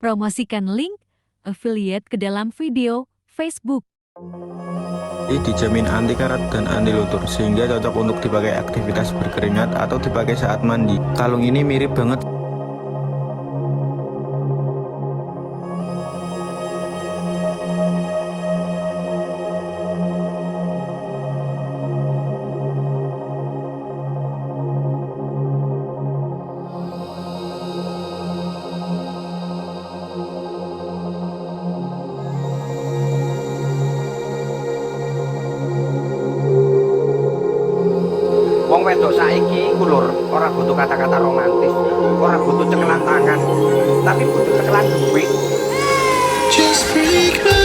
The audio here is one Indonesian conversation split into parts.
Promosikan link affiliate ke dalam video Facebook. Ini dijamin anti karat dan anti luntur, sehingga cocok untuk dipakai aktivitas berkeringat atau dipakai saat mandi. Kalung ini mirip banget. Wong wedok saiki iku lur, ora butuh kata-kata romantis, ora butuh cekelan tangan, tapi butuh cekelan duit. Just break my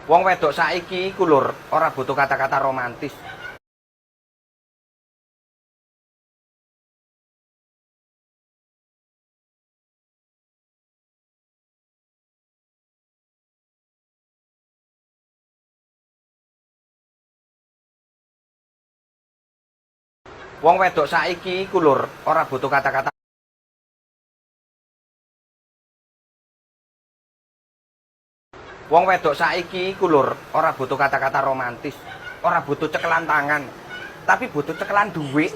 Wong wedok saiki iku lur, ora butuh kata-kata romantis. Wong wedok saiki iku lur, ora butuh kata-kata. Wong wedok saiki iku lur, ora butuh kata-kata romantis, ora butuh cekelan tangan, tapi butuh cekelan duit.